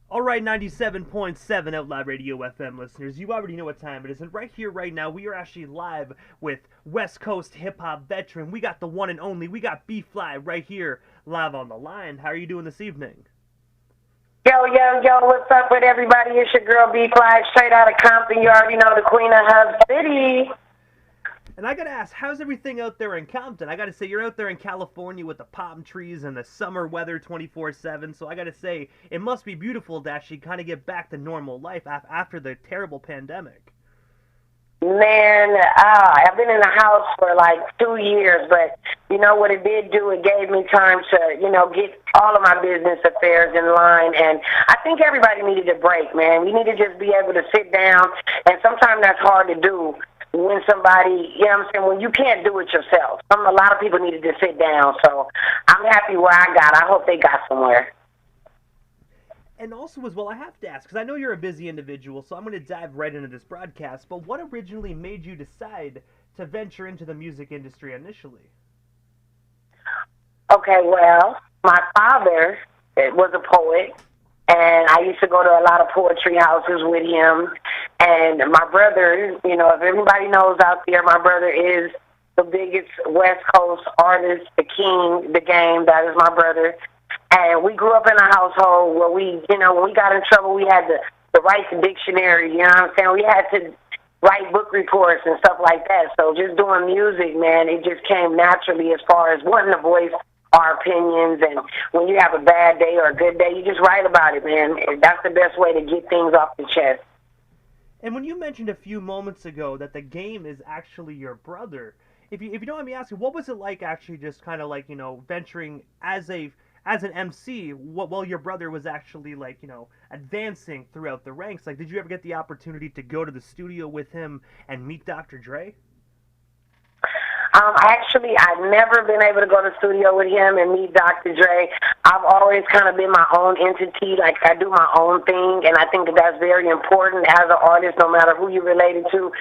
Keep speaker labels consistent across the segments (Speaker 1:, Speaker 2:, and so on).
Speaker 1: All right, 97.7 Outlaw Radio FM listeners, you already know what time it is, and right here, right now, we are actually live with West Coast hip hop veteran. We got the one and only, we got B.F.L.Y right here, live on the line. How are you doing this evening?
Speaker 2: Yo, yo, yo, what's up with everybody? It's your girl B.F.L.Y, straight out of Compton. You already know the queen of Hub City.
Speaker 1: And I gotta ask, how's everything out there in Compton? I gotta say, you're out there in California with the palm trees and the summer weather 24/7, so I gotta say, it must be beautiful to actually kind of get back to normal life after the terrible pandemic.
Speaker 2: Man, I've been in the house for like 2 years, but you know what it did do? It gave me time to, get all of my business affairs in line, and I think everybody needed a break, man. We need to just be able to sit down, and sometimes that's hard to do when somebody, you know what I'm saying, when you can't do it yourself. A lot of people needed to sit down, so I'm happy where I got. I hope they got somewhere.
Speaker 1: And also, as well, I have to ask, because I know you're a busy individual, so I'm going to dive right into this broadcast, but what originally made you decide to venture into the music industry initially?
Speaker 2: Okay, well, my father was a poet, and I used to go to a lot of poetry houses with him. And my brother, if everybody knows out there, my brother is the biggest West Coast artist, the king, the game. That is my brother. And we grew up in a household where when we got in trouble, we had to write the dictionary, you know what I'm saying? We had to write book reports and stuff like that. So just doing music, man, it just came naturally as far as wanting to voice our opinions. And when you have a bad day or a good day, you just write about it, man. That's the best way to get things off the chest.
Speaker 1: And when you mentioned a few moments ago that the game is actually your brother, if you don't mind me asking, what was it like actually just kind of like, venturing as an MC while your brother was actually like, advancing throughout the ranks? Like, did you ever get the opportunity to go to the studio with him and meet Dr. Dre?
Speaker 2: I've never been able to go to the studio with him and meet Dr. Dre. I've always kind of been my own entity. Like, I do my own thing, and I think that that's very important as an artist, no matter who you're related to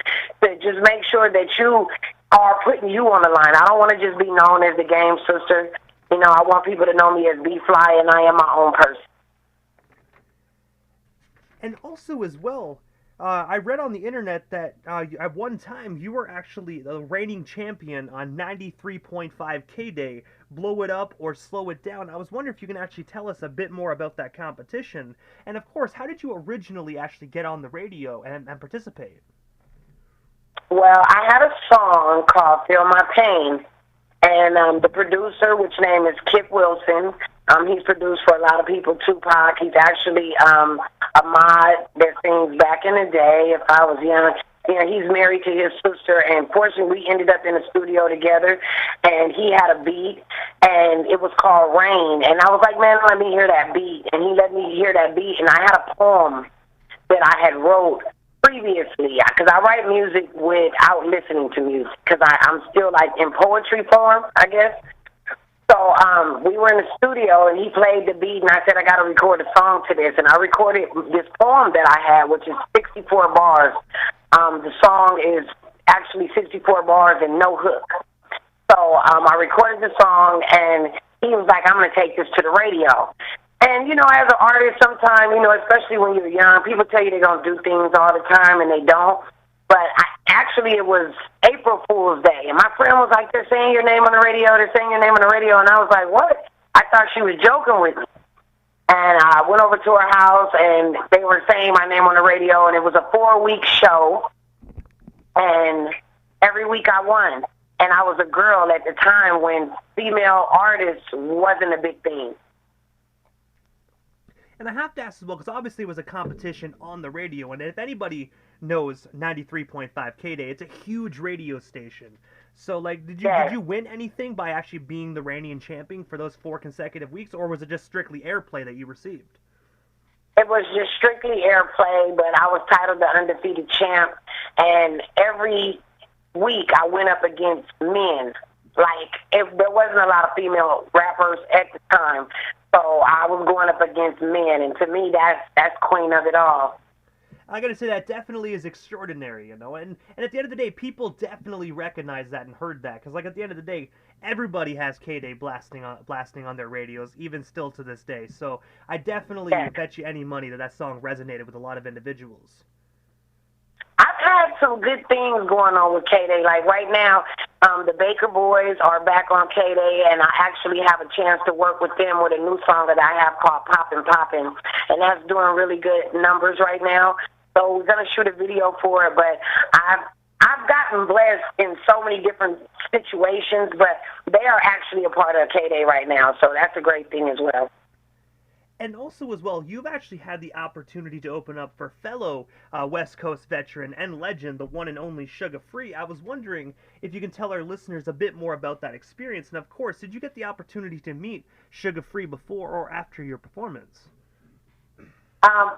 Speaker 2: just make sure that you are putting you on the line. I don't want to just be known as the game sister. I want people to know me as B.F.L.Y, and I am my own person.
Speaker 1: And also, as well, I read on the internet that at one time you were actually the reigning champion on 93.5 K-Day, Blow It Up or Slow It Down. I was wondering if you can actually tell us a bit more about that competition. And of course, how did you originally actually get on the radio and participate?
Speaker 2: Well, I had a song called Feel My Pain. And the producer, which name is Kip Wilson, he's produced for a lot of people, Tupac. He's actually a mod that sings Back in the Day, If I Was Young. He's married to his sister, and fortunately we ended up in the studio together, and he had a beat, and it was called Rain. And I was like, man, let me hear that beat. And he let me hear that beat, and I had a poem that I had wrote previously, because I write music without listening to music, because I'm still like in poetry form, I guess. So we were in the studio, and he played the beat, and I said, I got to record a song to this. And I recorded this poem that I had, which is 64 bars. The song is actually 64 bars and no hook. So I recorded the song, and he was like, I'm going to take this to the radio. And, as an artist, sometimes, especially when you're young, people tell you they're going to do things all the time, and they don't. But actually, it was April Fool's Day, and my friend was like, they're saying your name on the radio, they're saying your name on the radio, and I was like, what? I thought she was joking with me. And I went over to her house, and they were saying my name on the radio, and it was a 4-week show, and every week I won. And I was a girl at the time when female artists wasn't a big thing.
Speaker 1: And I have to ask as well, because obviously it was a competition on the radio, and if anybody knows 93.5 K-Day, it's a huge radio station. So, like, did you win anything by actually being the reigning champion for those 4 consecutive weeks, or was it just strictly airplay that you received?
Speaker 2: It was just strictly airplay, but I was titled the undefeated champ, and every week I went up against men. Like, if there wasn't a lot of female rappers at the time, so I was going up against men, and to me, that's queen of it all.
Speaker 1: I gotta say that definitely is extraordinary, and at the end of the day, people definitely recognize that and heard that, because like at the end of the day, everybody has K-Day blasting on their radios, even still to this day. So I definitely
Speaker 2: Yeah.
Speaker 1: bet you any money that that song resonated with a lot of individuals.
Speaker 2: I've had some good things going on with K-Day. Like right now, the Baker Boys are back on K-Day, and I actually have a chance to work with them with a new song that I have called Poppin' Poppin', and that's doing really good numbers right now. So we're gonna shoot a video for it, but I've gotten blessed in so many different situations, but they are actually a part of K-Day right now, so that's a great thing as well.
Speaker 1: And also, as well, you've actually had the opportunity to open up for fellow West Coast veteran and legend, the one and only Sugar Free. I was wondering if you can tell our listeners a bit more about that experience. And of course, did you get the opportunity to meet Sugar Free before or after your performance?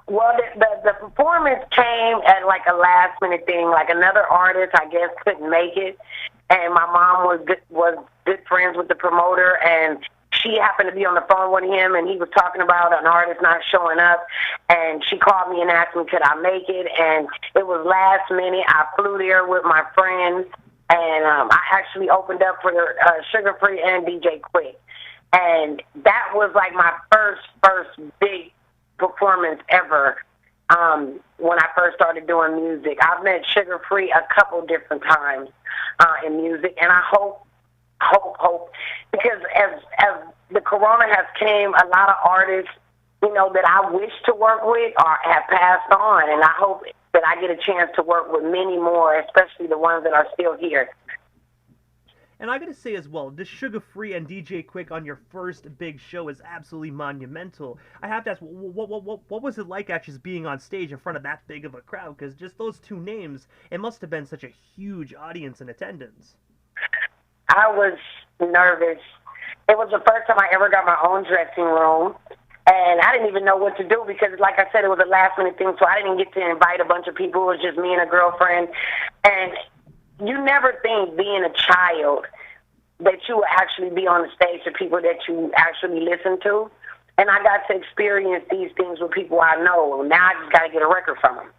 Speaker 2: Well, the performance came at like a last minute thing. Like another artist, I guess, couldn't make it, and my mom was good friends with the promoter, and she happened to be on the phone with him, and he was talking about an artist not showing up, and she called me and asked me could I make it, and it was last minute. I flew there with my friends, and I actually opened up for Sugar Free and DJ Quick, and that was like my first big performance ever. When I first started doing music, I've met Sugar Free a couple different times in music, and I hope, because as the corona has came, a lot of artists, that I wish to work with have passed on, and I hope that I get a chance to work with many more, especially the ones that are still here.
Speaker 1: And I gotta say as well, this Sugar Free and DJ Quick on your first big show is absolutely monumental. I have to ask, what was it like actually being on stage in front of that big of a crowd? Because just those two names, it must have been such a huge audience in attendance.
Speaker 2: I was nervous. It was the first time I ever got my own dressing room, and I didn't even know what to do because, like I said, it was a last-minute thing, so I didn't get to invite a bunch of people. It was just me and a girlfriend, and you never think being a child that you will actually be on the stage with people that you actually listen to, and I got to experience these things with people I know. Now I just got to get a record from them.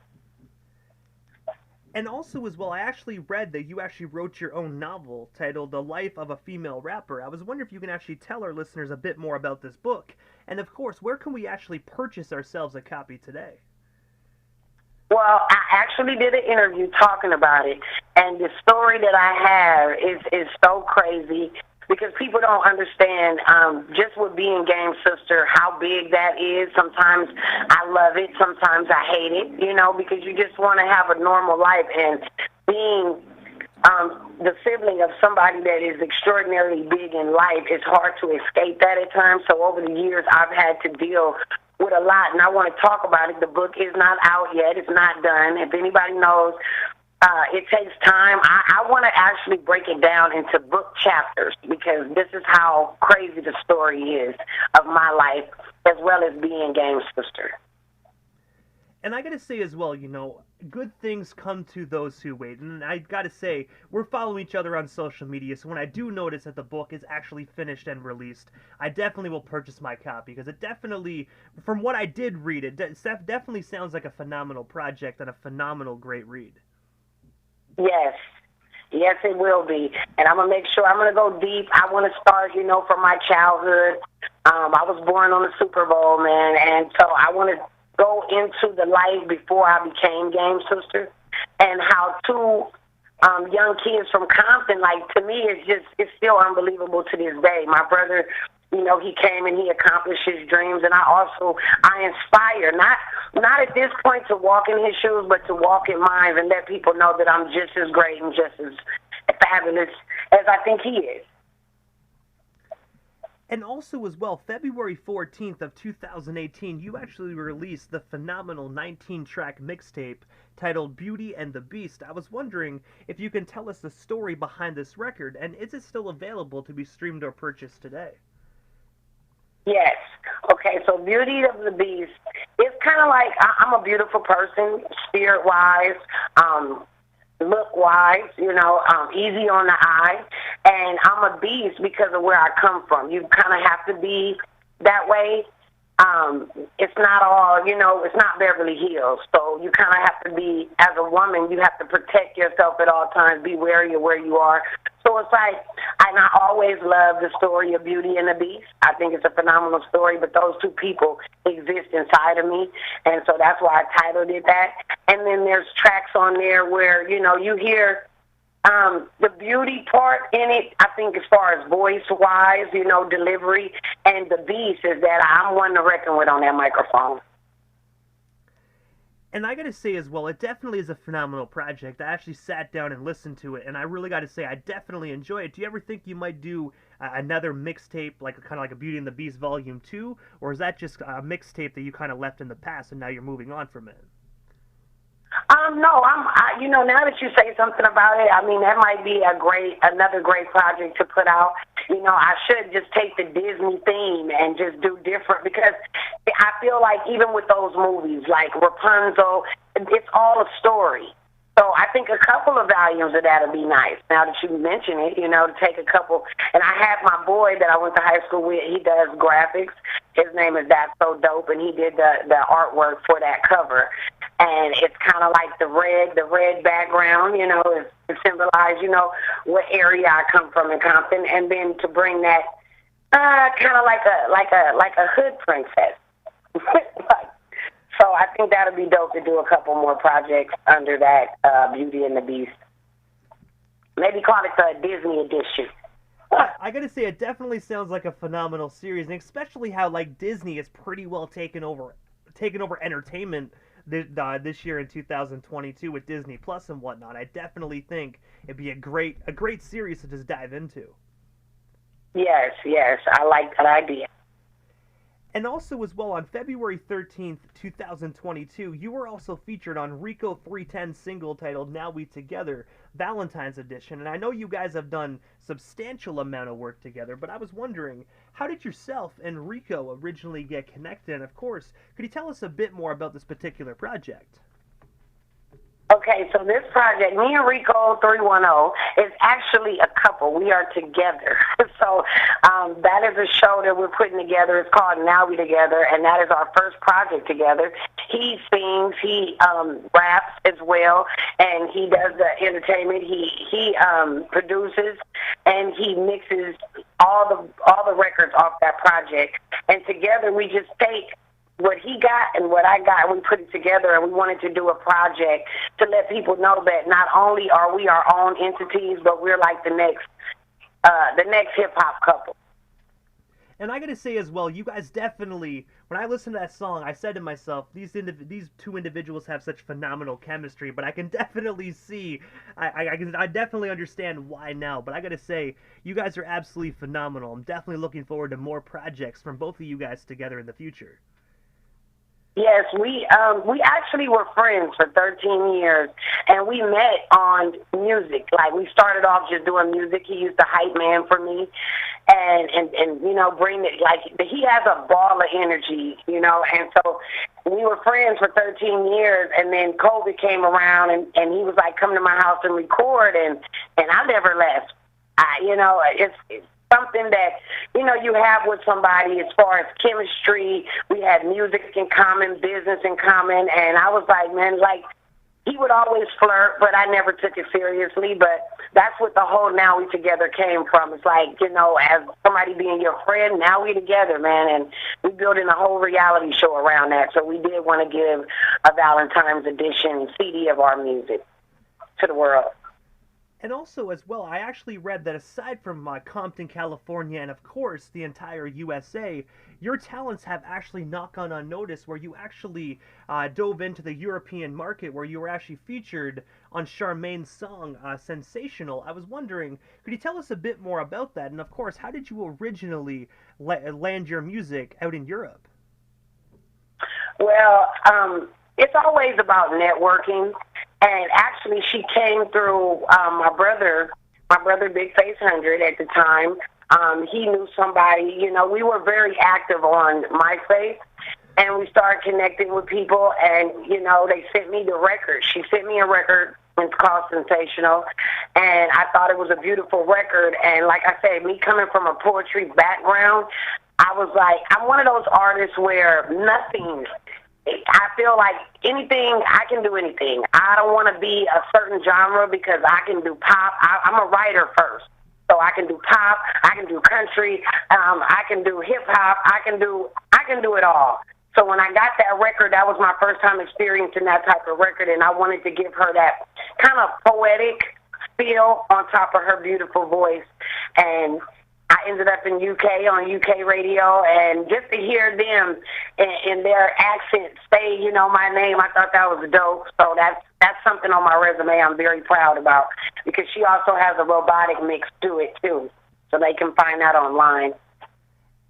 Speaker 1: And also, as well, I actually read that you actually wrote your own novel titled The Life of a Female Rapper. I was wondering if you can actually tell our listeners a bit more about this book. And of course, where can we actually purchase ourselves a copy today?
Speaker 2: Well, I actually did an interview talking about it, and the story that I have is so crazy because people don't understand just with being Game Sister, how big that is. Sometimes I love it, sometimes I hate it, because you just want to have a normal life, and being the sibling of somebody that is extraordinarily big in life, it's hard to escape that at times. So over the years, I've had to deal with a lot, and I want to talk about it. The book is not out yet. It's not done. If anybody knows, it takes time. I want to actually break it down into book chapters because this is how crazy the story is of my life as well as being Game Sister.
Speaker 1: And I gotta say as well, good things come to those who wait. And I gotta say, we're following each other on social media, so when I do notice that the book is actually finished and released, I definitely will purchase my copy, because it definitely, from what I did read, it definitely sounds like a phenomenal project and a phenomenal great read.
Speaker 2: Yes. Yes, it will be. And I'm going to make sure, I'm going to go deep. I want to start, from my childhood. I was born on the Super Bowl, man, and so I want to go into the life before I became Game Sister, and how two young kids from Compton, like, to me, it's still unbelievable to this day. My brother, he came and he accomplished his dreams, and I inspire, not at this point to walk in his shoes, but to walk in mine and let people know that I'm just as great and just as fabulous as I think he is.
Speaker 1: And also as well, February 14th of 2018, you actually released the phenomenal 19-track mixtape titled Beauty and the Beast. I was wondering if you can tell us the story behind this record, and is it still available to be streamed or purchased today?
Speaker 2: Yes. Okay, so Beauty of the Beast, it's kind of like I'm a beautiful person, spirit-wise, look-wise, easy on the eye, and I'm a beast because of where I come from. You kind of have to be that way it's not all, it's not Beverly Hills. So you kind of have to be, as a woman, you have to protect yourself at all times, be wary of where you are. So it's like, and I always love the story of Beauty and the Beast. I think it's a phenomenal story, but those two people exist inside of me, and so that's why I titled it that. And then there's tracks on there where, you hear the beauty part in it, I think as far as voice-wise, delivery, and the beast is that I'm one to reckon with on that microphone.
Speaker 1: And I gotta say as well, it definitely is a phenomenal project. I actually sat down and listened to it, and I really gotta say, I definitely enjoy it. Do you ever think you might do another mixtape, like kind of like a Beauty and the Beast Volume 2, or is that just a mixtape that you kind of left in the past and now you're moving on from it?
Speaker 2: No, now that you say something about it, I mean, that might be another great project to put out. I should just take the Disney theme and just do different, because I feel like even with those movies, like Rapunzel, it's all a story. So I think a couple of volumes of that would be nice. Now that you mention it, to take a couple. And I have my boy that I went to high school with. He does graphics. His name is That's So Dope, and he did the artwork for that cover. And it's kind of like the red background, to symbolize, what area I come from in Compton, and then to bring that kind of like a hood princess. So I think that'll be dope to do a couple more projects under that Beauty and the Beast. Maybe call it the Disney edition.
Speaker 1: I gotta say, it definitely sounds like a phenomenal series, and especially how like Disney has pretty well taken over entertainment this year in 2022 with Disney Plus and whatnot. I definitely think it'd be a great series to just dive into.
Speaker 2: Yes, I like that idea.
Speaker 1: And also as well, on February 13th, 2022, you were also featured on Rico 310's single titled Now We Together, Valentine's Edition. And I know you guys have done substantial amount of work together, but I was wondering, how did yourself and Rico originally get connected? And of course, could you tell us a bit more about this particular project?
Speaker 2: Okay, so this project, me and Rico 310, is actually a couple. We are together. So that is a show that we're putting together. It's called Now We Together, and that is our first project together. He sings, he raps as well, and he does the entertainment. He produces, and he mixes all the records off that project. And together we just take what he got and what I got, and we put it together, and we wanted to do a project to let people know that not only are we our own entities, but we're like the next hip-hop couple.
Speaker 1: And I gotta say as well, you guys definitely, when I listened to that song, I said to myself, these two individuals have such phenomenal chemistry, but I can definitely see, I definitely understand why now, but I gotta say, you guys are absolutely phenomenal. I'm definitely looking forward to more projects from both of you guys together in the future.
Speaker 2: Yes, we actually were friends for 13 years, and we met on music. Like, we started off just doing music. He used to hype man for me, and bring it. Like, he has a ball of energy, and so we were friends for 13 years, and then COVID came around, and he was like, come to my house and record, and I never left. It's something that, you have with somebody as far as chemistry. We had music in common, business in common, and I was like, man, like, he would always flirt, but I never took it seriously. But that's what the whole Now We Together came from. It's like, as somebody being your friend, now we together, man, and we building a whole reality show around that. So we did want to give a Valentine's edition CD of our music to the world.
Speaker 1: And also, as well, I actually read that aside from Compton, California, and of course the entire USA, your talents have actually not gone unnoticed, where you actually dove into the European market, where you were actually featured on Charmaine's song, Sensational. I was wondering, could you tell us a bit more about that? And of course, how did you originally land your music out in Europe?
Speaker 2: Well, it's always about networking. And actually, she came through my brother Big Face 100 at the time. He knew somebody. We were very active on MySpace, and we started connecting with people. And they sent me the record. She sent me a record. It's called Sensational, and I thought it was a beautiful record. And like I said, me coming from a poetry background, I was like, I'm one of those artists where nothing, I feel like anything, I can do anything. I don't want to be a certain genre because I can do pop. I'm a writer first. So I can do pop, I can do country, I can do hip hop, I can do it all. So when I got that record, that was my first time experiencing that type of record, and I wanted to give her that kind of poetic feel on top of her beautiful voice. And I ended up in UK on UK radio, and just to hear them in their accent say, you know, my name, I thought that was dope. So that's something on my resume I'm very proud about, because she also has a robotic mix to it too, so they can find that online.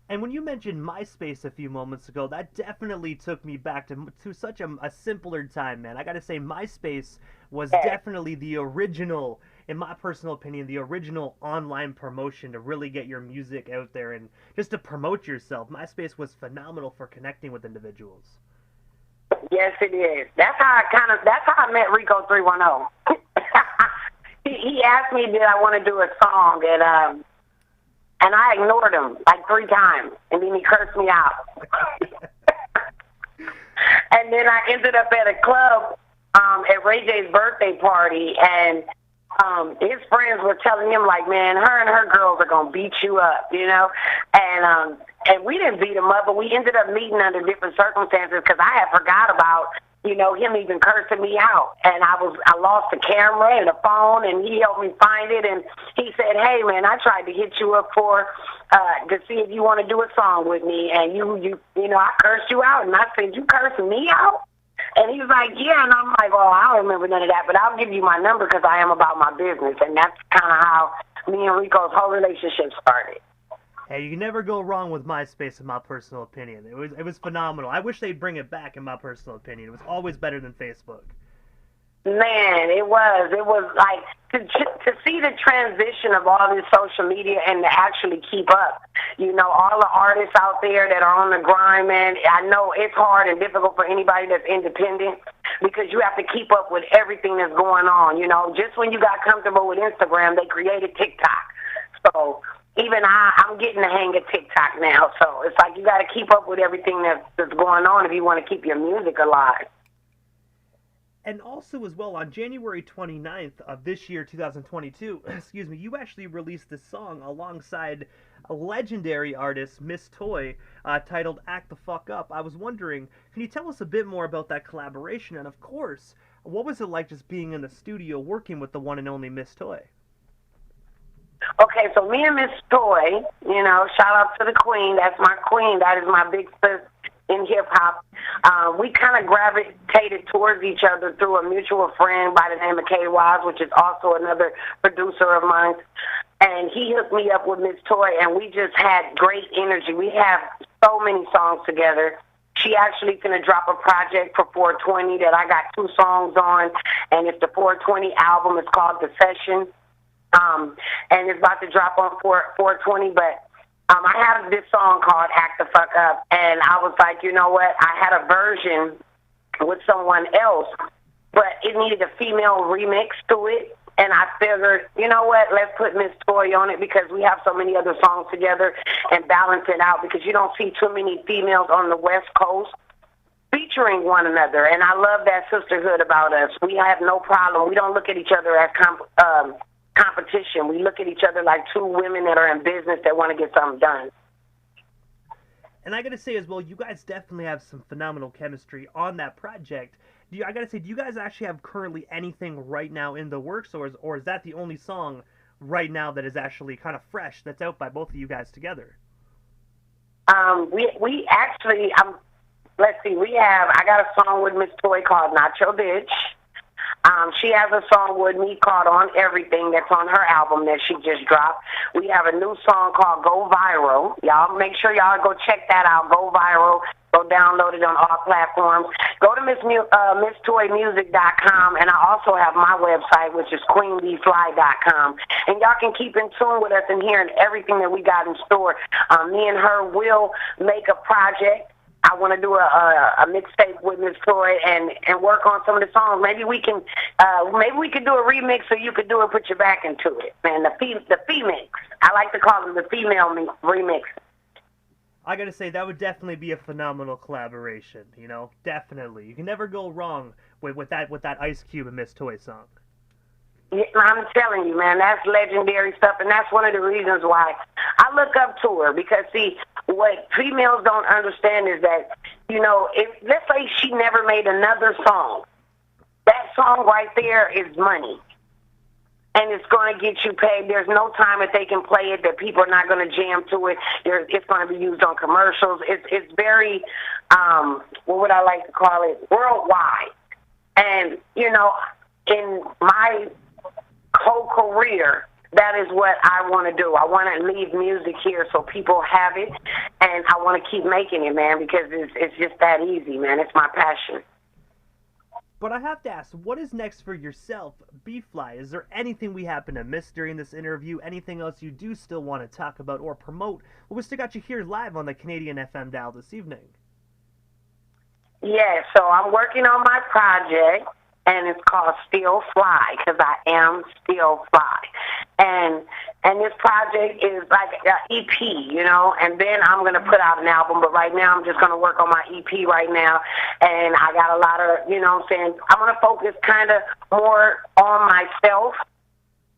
Speaker 1: And when you mentioned MySpace a few moments ago, that definitely took me back to such a simpler time, man. I gotta say, MySpace was definitely the original, in my personal opinion, the original online promotion to really get your music out there and just to promote yourself. MySpace was phenomenal for connecting with individuals.
Speaker 2: Yes, it is. That's how I met Rico 310. He asked me, did I want to do a song, and I ignored him like 3 times, and then he cursed me out. And then I ended up at a club at Ray J's birthday party, and his friends were telling him, like, man, her and her girls are going to beat you up, you know? And we didn't beat him up, but we ended up meeting under different circumstances because I had forgot about, you know, him even cursing me out. And I lost the camera and the phone, and he helped me find it. And he said, hey, man, I tried to hit you up to see if you want to do a song with me. And you know, I cursed you out. And I said, you cursing me out? And he was like, yeah. And I'm like, well, I don't remember none of that, but I'll give you my number because I am about my business. And that's kind of how me and Rico's whole relationship started.
Speaker 1: Hey, you can never go wrong with MySpace, in my personal opinion. It was phenomenal. I wish they'd bring it back, in my personal opinion. It was always better than Facebook.
Speaker 2: Man, it was like to see the transition of all this social media and to actually keep up. You know, all the artists out there that are on the grind, man, I know it's hard and difficult for anybody that's independent because you have to keep up with everything that's going on. You know, just when you got comfortable with Instagram, they created TikTok. So even I'm getting the hang of TikTok now. So it's like you got to keep up with everything that's going on if you want to keep your music alive.
Speaker 1: And also, as well, on January 29th of this year, 2022, excuse me, you actually released this song alongside a legendary artist, Miss Toy, titled Act the Fuck Up. I was wondering, can you tell us a bit more about that collaboration? And of course, what was it like just being in the studio working with the one and only Miss Toy?
Speaker 2: Okay, so me and Miss Toy, you know, shout out to the queen. That's my queen. That is my big sis in hip-hop. We kind of gravitated towards each other through a mutual friend by the name of K.O.R-DB, which is also another producer of mine. And he hooked me up with Miss Toy, and we just had great energy. We have so many songs together. She actually is going to drop a project for 420 that I got 2 songs on, and it's the 420 album. It's called The Session. And it's about to drop on 420, but I have this song called Act the Fuck Up, and I was like, you know what, I had a version with someone else, but it needed a female remix to it, and I figured, you know what, let's put Miss Toy on it because we have so many other songs together and balance it out because you don't see too many females on the West Coast featuring one another, and I love that sisterhood about us. We have no problem. We don't look at each other as competition. We look at each other like 2 women that are in business that want to get something done.
Speaker 1: And I gotta say as well, you guys definitely have some phenomenal chemistry on that project. I gotta say, do you guys actually have currently anything right now in the works, or is that the only song right now that is actually kind of fresh that's out by both of you guys together?
Speaker 2: We actually, let's see, I got a song with Miss Toy called Not Your Bitch. She has a song with me called On Everything that's on her album that she just dropped. We have a new song called Go Viral. Y'all make sure y'all go check that out. Go Viral. Go download it on all platforms. Go to MissToyMusic.com, and I also have my website, which is QueenB.Fly.com. And y'all can keep in tune with us and hearing everything that we got in store. Me and her will make a project. I want to do a mixtape with Miss Toy and work on some of the songs. Maybe we can do a remix, or you could do it, put your back into it. Man, the femix. I like to call them the female remix.
Speaker 1: I gotta say, that would definitely be a phenomenal collaboration, definitely. You can never go wrong with that Ice Cube and Miss Toy song.
Speaker 2: Yeah, I'm telling you, man, that's legendary stuff, and that's one of the reasons why I look up to her. Because, see, what females don't understand is that, if let's say she never made another song, that song right there is money. And it's going to get you paid. There's no time that they can play it that people are not going to jam to it. It's going to be used on commercials. It's very, what would I like to call it, worldwide. And, in my whole career, that is what I want to do. I want to leave music here so people have it, and I want to keep making it, man, because it's just that easy, man. It's my passion.
Speaker 1: But I have to ask, what is next for yourself, B.F.L.Y? Is there anything we happen to miss during this interview? Anything else you do still want to talk about or promote? Well, we still got you here live on the Canadian FM dial this evening.
Speaker 2: Yeah, so I'm working on my project, and it's called Still Fly, because I am still fly. And this project is like an EP, and then I'm going to put out an album, but right now I'm just going to work on my EP right now, and I got a lot of, I'm going to focus kind of more on myself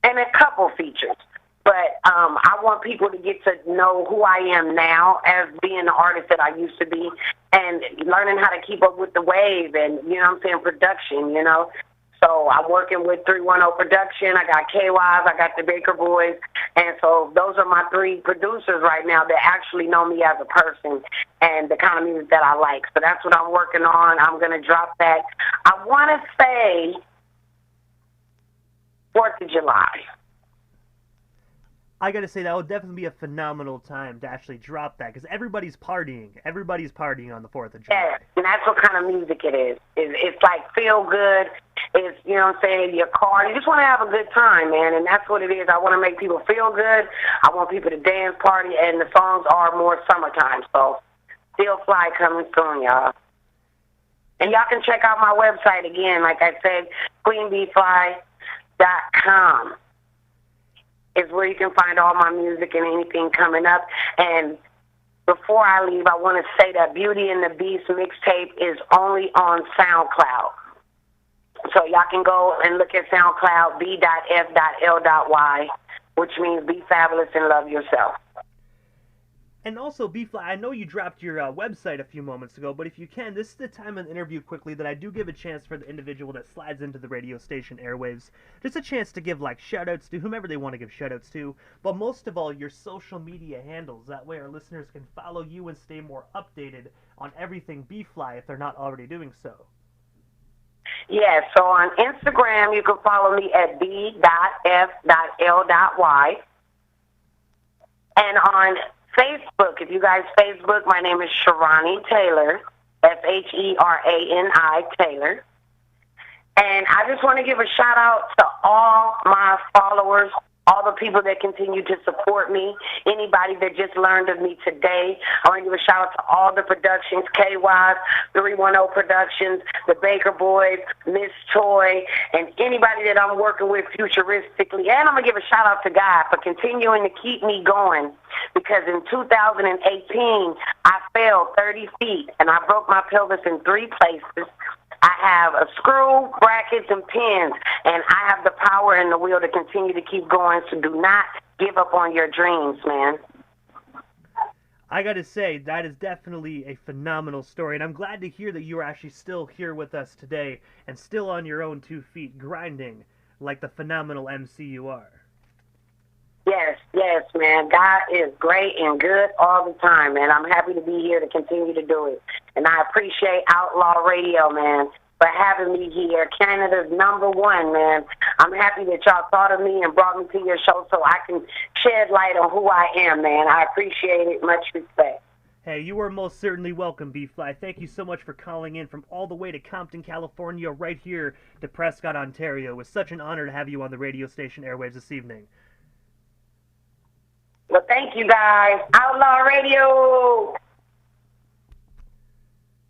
Speaker 2: and a couple features. But I want people to get to know who I am now as being the artist that I used to be and learning how to keep up with the wave and, production, So I'm working with 310 Production. I got KYs. I got the Baker Boys. And so those are my three producers right now that actually know me as a person and the kind of music that I like. So that's what I'm working on. I'm going to drop that. I want to say 4th of July.
Speaker 1: I gotta say, that would definitely be a phenomenal time to actually drop that, because everybody's partying. Everybody's partying on the 4th of July.
Speaker 2: Yeah, and that's what kind of music it is. It's like feel good. It's, your car. You just want to have a good time, man, and that's what it is. I want to make people feel good. I want people to dance, party, and the songs are more summertime. So, Still Fly coming soon, y'all. And y'all can check out my website again, like I said, queenbfly.com. is where you can find all my music and anything coming up. And before I leave, I want to say that Beauty and the Beast mixtape is only on SoundCloud. So y'all can go and look at SoundCloud, B.F.L.Y, which means be fabulous and love yourself.
Speaker 1: And also, B.F.L.Y, I know you dropped your website a few moments ago, but if you can, this is the time in the interview quickly that I do give a chance for the individual that slides into the radio station airwaves, just a chance to give shout-outs to whomever they want to give shout-outs to, but most of all, your social media handles. That way our listeners can follow you and stay more updated on everything B.F.L.Y if they're not already doing so.
Speaker 2: Yeah, so on Instagram, you can follow me at B.F.L.Y. And on Facebook, if you guys Facebook, my name is Sharani Taylor, Sherani Taylor. And I just want to give a shout out to all my followers, all the people that continue to support me, anybody that just learned of me today. I want to give a shout out to all the productions, KY's, 310 Productions, the Baker Boys, Miss Toy, and anybody that I'm working with futuristically. And I'm going to give a shout out to God for continuing to keep me going, because in 2018, I fell 30 feet and I broke my pelvis in 3 places. I have a screw, brackets, and pins, and I have the power and the will to continue to keep going, so do not give up on your dreams, man.
Speaker 1: I gotta say, that is definitely a phenomenal story, and I'm glad to hear that you are actually still here with us today, and still on your own 2 feet, grinding like the phenomenal MC you are.
Speaker 2: Yes, man. God is great and good all the time, man. I'm happy to be here to continue to do it. And I appreciate Outlaw Radio, man, for having me here. Canada's #1, man. I'm happy that y'all thought of me and brought me to your show so I can shed light on who I am, man. I appreciate it. Much respect.
Speaker 1: Hey, you are most certainly welcome, B.F.L.Y. Thank you so much for calling in from all the way to Compton, California, right here to Prescott, Ontario. It was such an honor to have you on the radio station airwaves this evening.
Speaker 2: Well, thank you, guys. Outlaw Radio!